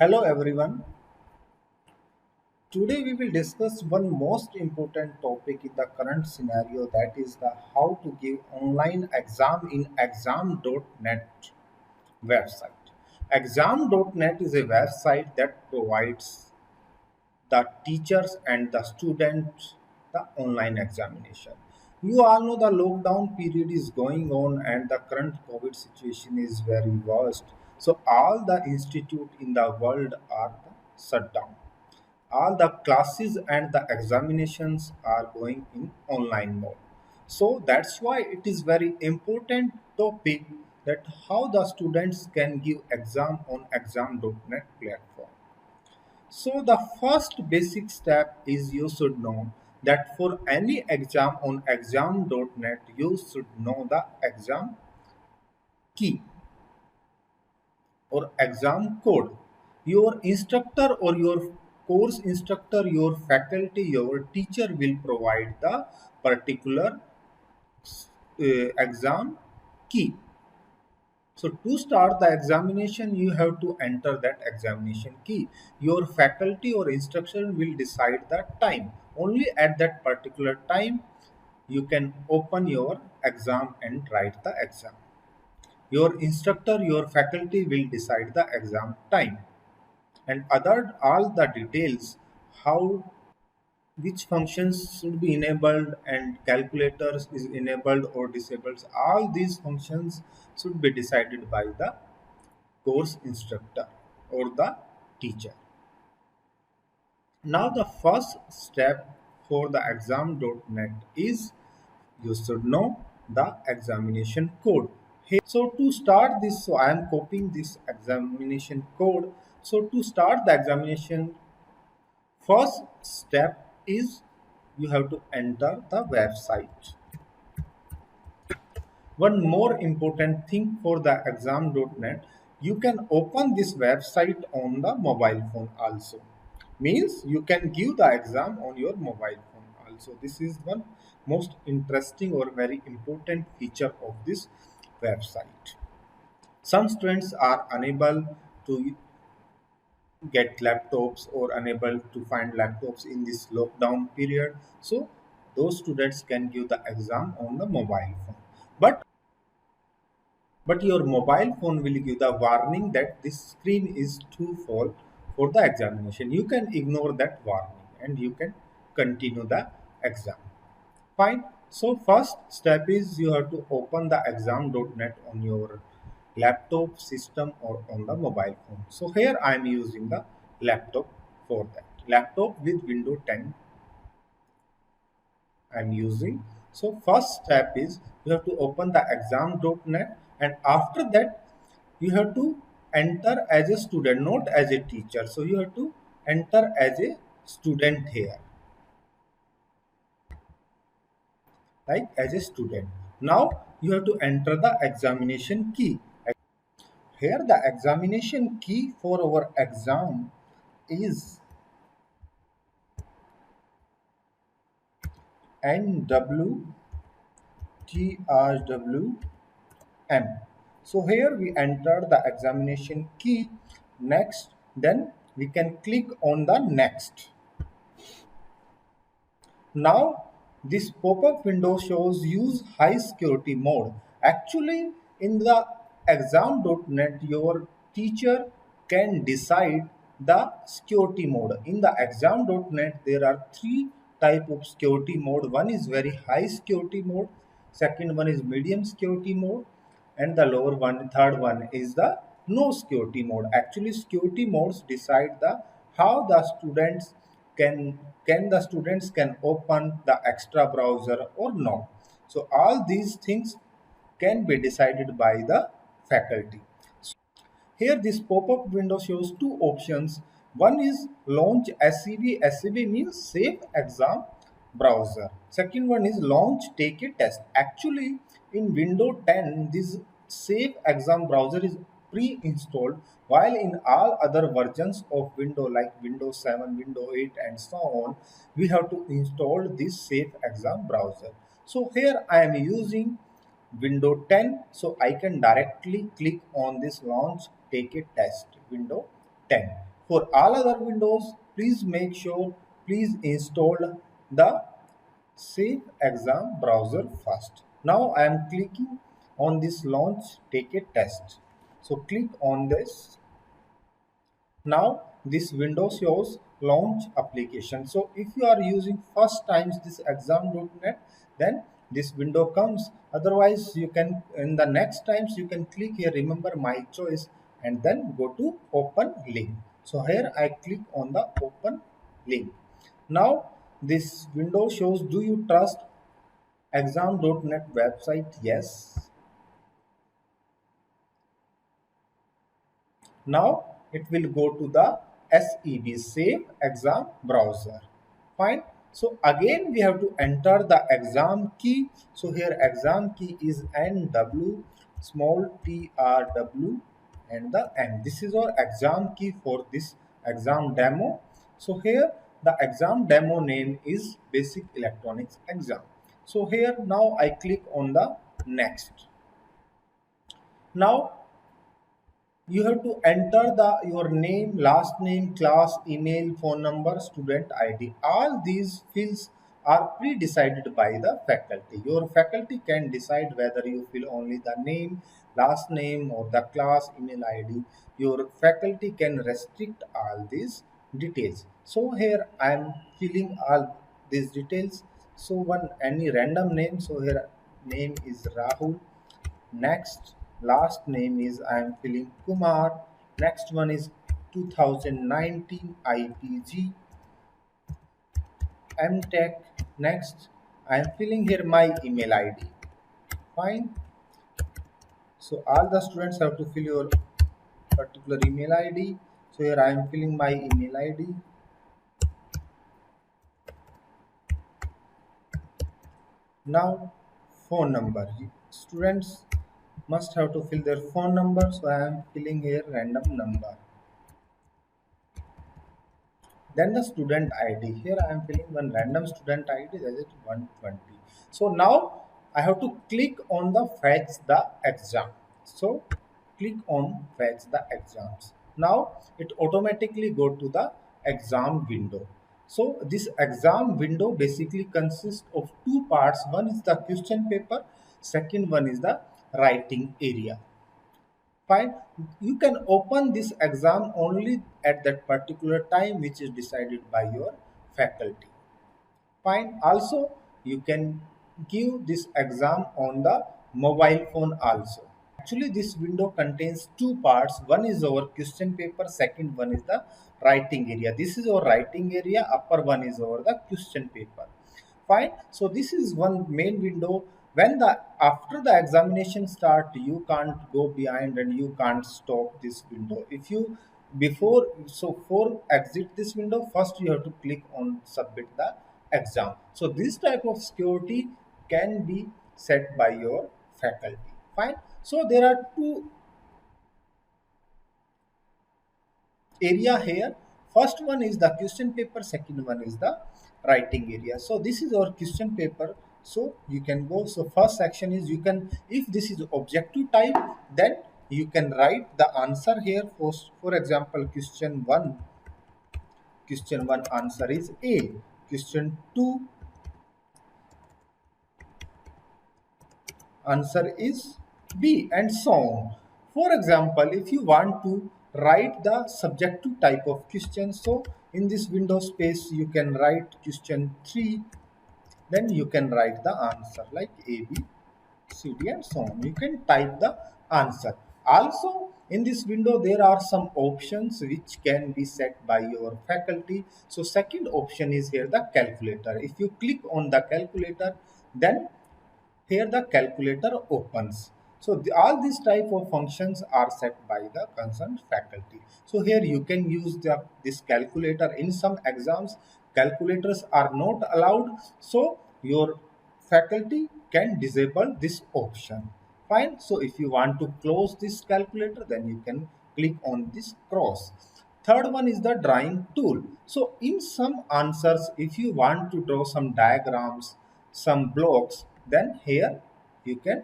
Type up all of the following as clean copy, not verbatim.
Hello everyone. Today we will discuss one most important topic in the current scenario, that is the how to give online exam in exam.net website. Exam.net is a website that provides the teachers and the students the online examination. You all know the lockdown period is going on and the current COVID situation is very worst. So all the institute in the world are shut down. All the classes and the examinations are going in online mode. So that's why it is very important topic that how the students can give exam on exam.net platform. So the first basic step is you should know that for any exam on exam.net, you should know the exam key or exam code. Your instructor or your course instructor, your faculty, your teacher will provide the particular exam key. So to start the examination, you have to enter that examination key. Your faculty or instructor will decide the time. Only at that particular time, you can open your exam and write the exam. Your instructor, your faculty will decide the exam time and other all the details how which functions should be enabled and calculators is enabled or disabled. All these functions should be decided by the course instructor or the teacher. Now the first step for the exam.net is you should know the examination code. So to start this, so I am copying this examination code. So to start the examination, first step is you have to enter the website. One more important thing for the exam.net, you can open this website on the mobile phone also. Means you can give the exam on your mobile phone also. This is one most interesting or very important feature of this website. Some students are unable to get laptops or unable to find laptops in this lockdown period. So those students can give the exam on the mobile phone. But your mobile phone will give the warning that this screen is too full for the examination. You can ignore that warning and you can continue the exam. Fine. So first step is you have to open the exam.net on your laptop system or on the mobile phone. So here I am using the laptop for that. Laptop with Windows 10 I'm using. So first step is you have to open the exam.net and after that you have to enter as a student, not as a teacher. So you have to enter as a student here, like as a student. Now you have to enter the examination key. Here the examination key for our exam is NWTRWM. So here we enter the examination key. Next, then we can click on the next. Now this pop-up window shows use high security mode. Actually in the exam.net your teacher can decide the security mode. In the exam.net there are three type of security mode. One is very high security mode, second one is medium security mode, and the lower one third one is the no security mode. Actually security modes decide the how the students can the students can open the extra browser or not. So all these things can be decided by the faculty. Here this pop-up window shows two options. One is launch SEB. SEB means Safe Exam Browser. Second one is launch Take a Test. Actually in Windows 10 this Safe Exam Browser is pre-installed, while in all other versions of Windows like Windows 7, Windows 8 and so on, we have to install this Safe Exam Browser. So here I am using Windows 10, so I can directly click on this launch take a test window 10. For all other windows, please make sure please install the Safe Exam browser first. Now I am clicking on this launch take a test. So click on this. Now this window shows launch application. So if you are using first times this exam.net, then this window comes. Otherwise you can in the next times you can click here remember my choice and then go to open link. So here I click on the open link. Now this window shows do you trust exam.net website? Yes. Now it will go to the SEB Safe Exam browser. Fine. So again we have to enter the exam key. So here exam key is NW small TRW and the N. This is our exam key for this exam demo. So here the exam demo name is Basic Electronics Exam. So here now I click on the next. Now you have to enter your name, last name, class, email, phone number, student ID. All these fields are pre-decided by the faculty. Your faculty can decide whether you fill only the name, last name or the class, email ID. Your faculty can restrict all these details. So here I am filling all these details. So one any random name. So here name is Rahul. Next, last name is I am filling Kumar. Next one is 2019 IPG MTech. Next, I am filling here my email ID. Fine. So all the students have to fill your particular email ID. So here I am filling my email ID. Now, phone number. Students must have to fill their phone number. So I am filling here random number. Then the student ID. Here I am filling one random student ID, that is 120. So now I have to click on the fetch the exam. So click on fetch the exams. Now it automatically go to the exam window. So this exam window basically consists of two parts. One is the question paper, second one is the writing area. Fine. You can open this exam only at that particular time which is decided by your faculty. Fine. Also, you can give this exam on the mobile phone also. Actually, this window contains two parts. One is our question paper, second one is the writing area. This is our writing area, upper one is over the question paper. Fine. So this is one main window. When the after the examination start, you can't go behind and you can't stop this window. If you before so for exit this window, first you have to click on submit the exam. So this type of security can be set by your faculty. Fine. So there are two area here. First one is the question paper, second one is the writing area. So this is our question paper. So you can go. So first section is you can, if this is objective type, then you can write the answer here. For example, question one answer is A. Question 2 answer is B, and so on. For example, if you want to write the subjective type of question, so in this window space you can write question 3, then you can write the answer like A, B, C, D and so on. You can type the answer. Also in this window there are some options which can be set by your faculty. So second option is here the calculator. If you click on the calculator, then here the calculator opens. So all these type of functions are set by the concerned faculty. So here you can use this calculator. In some exams calculators are not allowed, so your faculty can disable this option. Fine. So if you want to close this calculator, then you can click on this cross. Third one is the drawing tool. So in some answers, if you want to draw some diagrams, some blocks, then here you can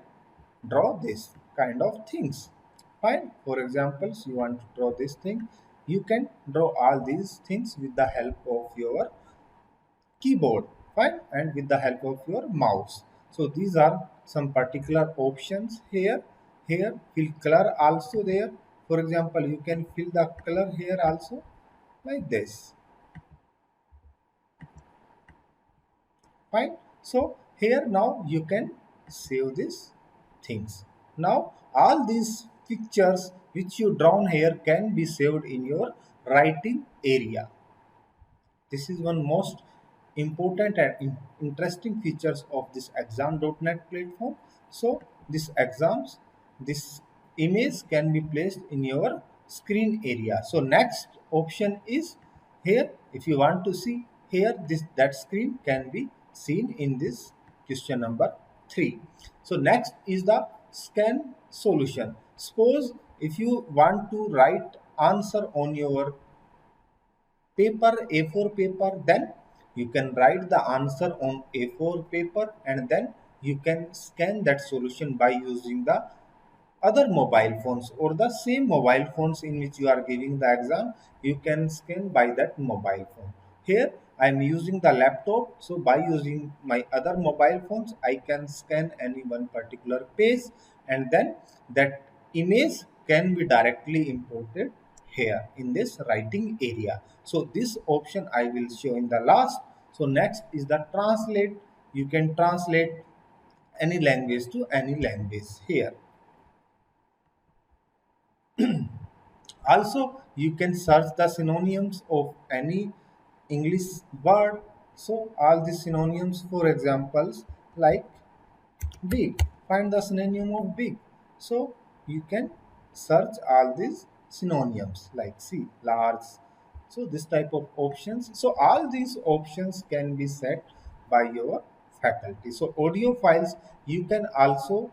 draw this kind of things. Fine. For example, you want to draw this thing, you can draw all these things with the help of your keyboard, fine, and with the help of your mouse. So these are some particular options here. Here fill color also there. For example, you can fill the color here also like this, fine. So here now you can save these things. Now all these pictures which you drawn here can be saved in your writing area. This is one most important and interesting features of this exam.net platform. So this exams, this image can be placed in your screen area. So next option is here. If you want to see here, this that screen can be seen in this question number 3. So next is the scan solution. Suppose if you want to write answer on your paper, A4 paper, then you can write the answer on A4 paper, and then you can scan that solution by using the other mobile phones or the same mobile phones in which you are giving the exam. You can scan by that mobile phone. Here I am using the laptop, so by using my other mobile phones I can scan any one particular page, and then that image can be directly imported here in this writing area. So this option I will show in the last. So next is the translate. You can translate any language to any language here. Also, you can search the synonyms of any English word. So, all the synonyms, for examples, like big, find the synonym of big. So, you can search all these synonyms like see, large. So, this type of options. So, all these options can be set by your faculty. So, audio files, you can also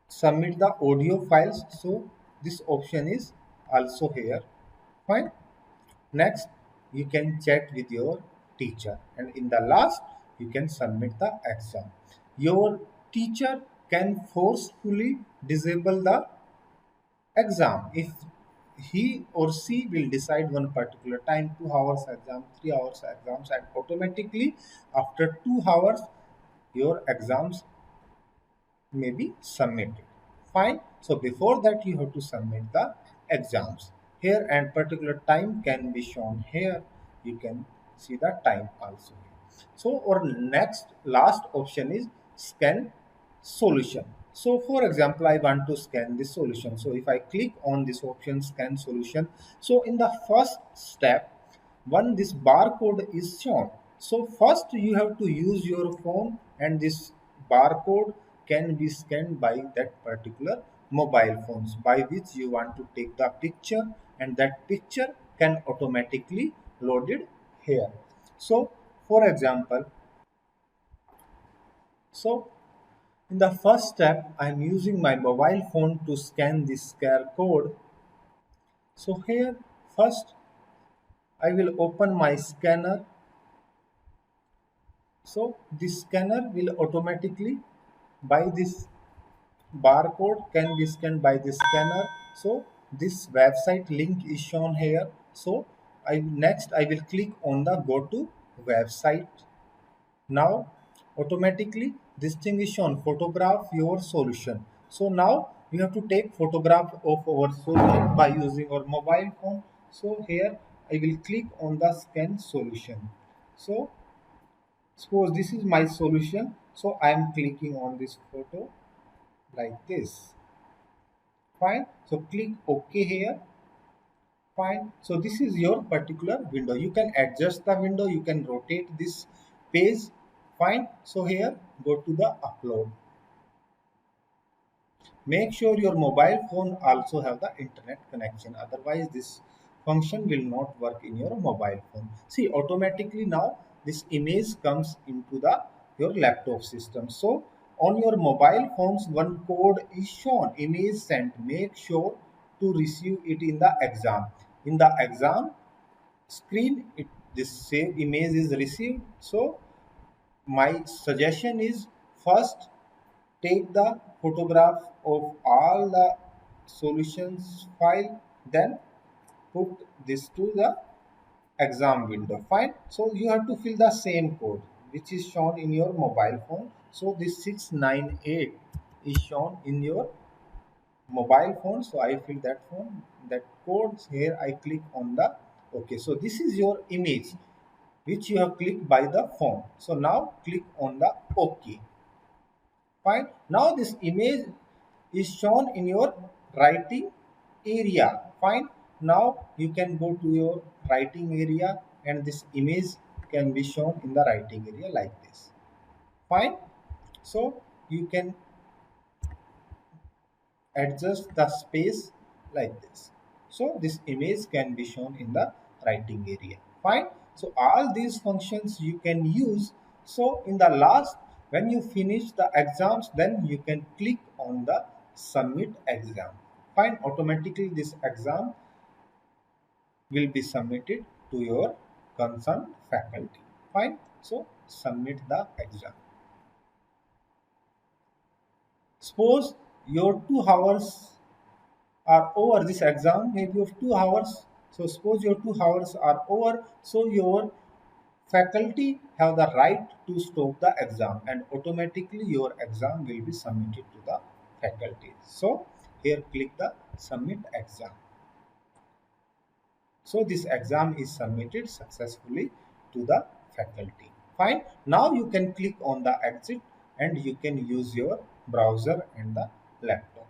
submit the audio files. So this option is also here, fine. Next you can chat with your teacher, and in the last you can submit the exam. Your teacher can forcefully disable the exam if he or she will decide one particular time, 2 hours exam, 3 hours exams, and automatically after 2 hours your exams may be submitted. Fine. So before that you have to submit the exams here, and particular time can be shown here. You can see the time also. So our next last option is scan solution. So for example, I want to scan this solution. So if I click on this option scan solution, so in the first step, one this barcode is shown. So first you have to use your phone, and this barcode can be scanned by that particular mobile phones by which you want to take the picture, and that picture can automatically loaded here. So for example, so in the first step I am using my mobile phone to scan this QR code. So here first I will open my scanner. So this scanner will automatically by this barcode can be scanned by the scanner. So this website link is shown here. So I will click on the go to website. Now automatically this thing is shown, photograph your solution. So now we have to take photograph of our solution by using our mobile phone. So here I will click on the scan solution. So suppose this is my solution, so I am clicking on this photo like this, fine. So click OK here, fine. So this is your particular window. You can adjust the window, you can rotate this page, fine. So here go to the upload. Make sure your mobile phone also have the internet connection, otherwise this function will not work in your mobile phone. See, automatically now this image comes into the your laptop system. So on your mobile phones one code is shown, image sent. Make sure to receive it in the exam. In the exam screen this same image is received. So my suggestion is first take the photograph of all the solutions file, then put this to the exam window. Fine. So you have to fill the same code which is shown in your mobile phone. So this 698 is shown in your mobile phone. So I fill that code here. I click on the OK. So this is your image which you have clicked by the phone. So now click on the OK. Fine. Now this image is shown in your writing area. Fine. Now you can go to your writing area and this image can be shown in the writing area like this. Fine. So you can adjust the space like this. So this image can be shown in the writing area. Fine. So all these functions you can use. So in the last, when you finish the exams, then you can click on the submit exam. Fine. Automatically this exam will be submitted to your concerned faculty. Fine. So submit the exam. Suppose your 2 hours are over, this exam maybe of 2 hours. So suppose your 2 hours are over, so your faculty have the right to stop the exam and automatically your exam will be submitted to the faculty. So here click the submit exam. So this exam is submitted successfully to the faculty. Fine. Now you can click on the exit and you can use your browser and the laptop.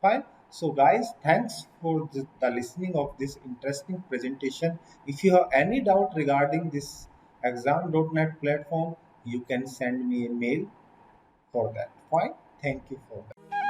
Fine. So guys, thanks for the listening of this interesting presentation. If you have any doubt regarding this exam.net platform, you can send me a mail for that. Fine. Thank you for that.